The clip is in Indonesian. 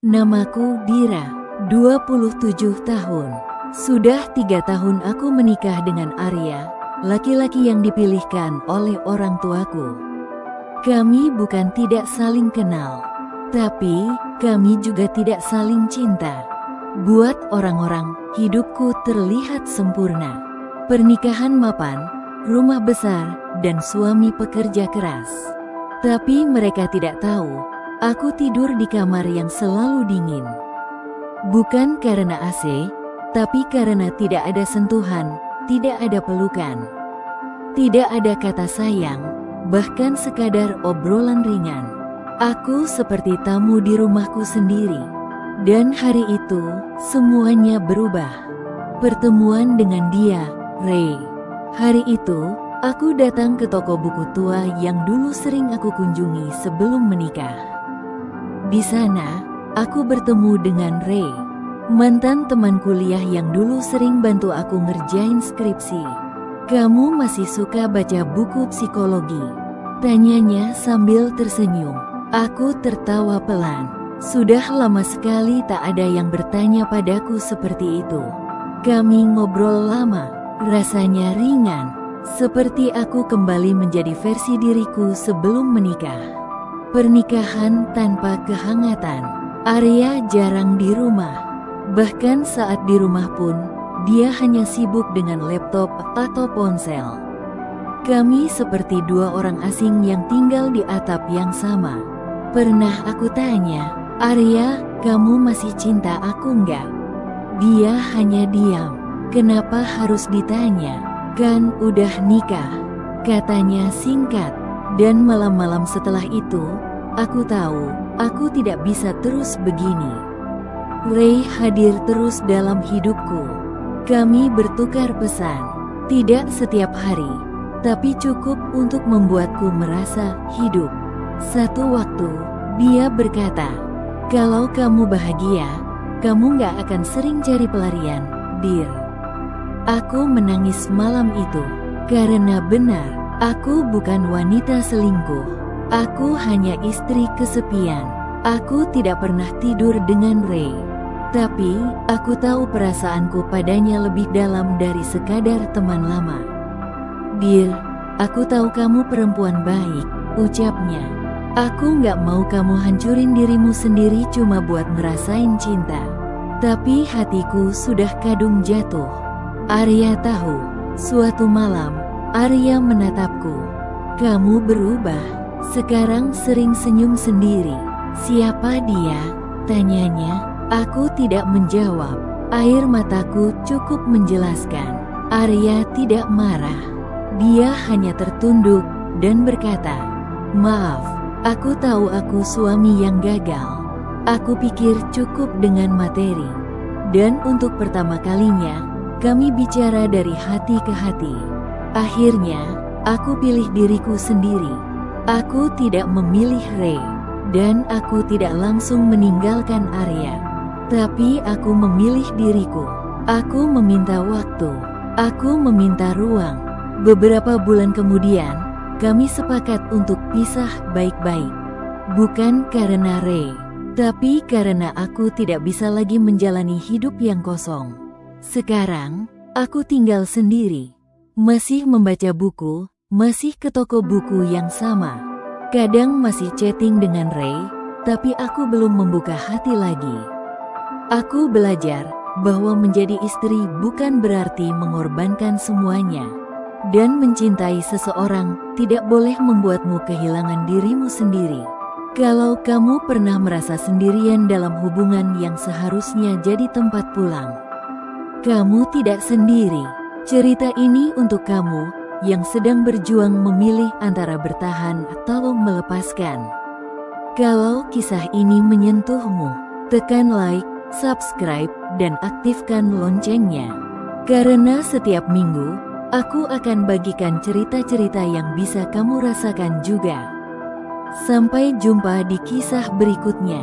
Namaku Dira, 27 tahun. Sudah 3 tahun aku menikah dengan Arya, laki-laki yang dipilihkan oleh orang tuaku. Kami bukan tidak saling kenal, tapi kami juga tidak saling cinta. Buat orang-orang, hidupku terlihat sempurna. Pernikahan mapan, rumah besar, dan suami pekerja keras. Tapi mereka tidak tahu, aku tidur di kamar yang selalu dingin. Bukan karena AC, tapi karena tidak ada sentuhan, tidak ada pelukan. Tidak ada kata sayang, bahkan sekadar obrolan ringan. Aku seperti tamu di rumahku sendiri. Dan hari itu, semuanya berubah. Pertemuan dengan dia, Ray. Hari itu, aku datang ke toko buku tua yang dulu sering aku kunjungi sebelum menikah. Di sana, aku bertemu dengan Ray, mantan teman kuliah yang dulu sering bantu aku ngerjain skripsi. "Kamu masih suka baca buku psikologi?" tanyanya sambil tersenyum. Aku tertawa pelan. Sudah lama sekali tak ada yang bertanya padaku seperti itu. Kami ngobrol lama, rasanya ringan, seperti aku kembali menjadi versi diriku sebelum menikah. Pernikahan tanpa kehangatan. Arya jarang di rumah. Bahkan saat di rumah pun, dia hanya sibuk dengan laptop atau ponsel. Kami seperti dua orang asing yang tinggal di atap yang sama. Pernah aku tanya, "Arya, kamu masih cinta aku enggak?" Dia hanya diam. "Kenapa harus ditanya? Kan udah nikah," katanya singkat. Dan malam-malam setelah itu, aku tahu, aku tidak bisa terus begini. Ray hadir terus dalam hidupku. Kami bertukar pesan. Tidak setiap hari, tapi cukup untuk membuatku merasa hidup. Satu waktu, dia berkata, "Kalau kamu bahagia, kamu gak akan sering cari pelarian, Dir." Aku menangis malam itu, karena benar, aku bukan wanita selingkuh. Aku hanya istri kesepian. Aku tidak pernah tidur dengan Ray. Tapi, aku tahu perasaanku padanya lebih dalam dari sekadar teman lama. "Dir, aku tahu kamu perempuan baik," ucapnya. "Aku gak mau kamu hancurin dirimu sendiri cuma buat ngerasain cinta." Tapi hatiku sudah kadung jatuh. Arya tahu. Suatu malam, Arya menatapku. "Kamu berubah. Sekarang sering senyum sendiri." "Siapa dia?" tanyanya. Aku tidak menjawab. Air mataku cukup menjelaskan. Arya tidak marah. Dia hanya tertunduk dan berkata, "Maaf, aku tahu aku suami yang gagal. Aku pikir cukup dengan materi." Dan untuk pertama kalinya, kami bicara dari hati ke hati. Akhirnya, aku pilih diriku sendiri. Aku tidak memilih Ray. Dan aku tidak langsung meninggalkan Arya. Tapi aku memilih diriku. Aku meminta waktu. Aku meminta ruang. Beberapa bulan kemudian, kami sepakat untuk pisah baik-baik. Bukan karena Ray, tapi karena aku tidak bisa lagi menjalani hidup yang kosong. Sekarang, aku tinggal sendiri. Masih membaca buku, masih ke toko buku yang sama. Kadang masih chatting dengan Ray, tapi aku belum membuka hati lagi. Aku belajar bahwa menjadi istri bukan berarti mengorbankan semuanya. Dan mencintai seseorang tidak boleh membuatmu kehilangan dirimu sendiri. Kalau kamu pernah merasa sendirian dalam hubungan yang seharusnya jadi tempat pulang, kamu tidak sendiri. Cerita ini untuk kamu yang sedang berjuang memilih antara bertahan atau melepaskan. Kalau kisah ini menyentuhmu, tekan like, subscribe, dan aktifkan loncengnya. Karena setiap minggu, aku akan bagikan cerita-cerita yang bisa kamu rasakan juga. Sampai jumpa di kisah berikutnya.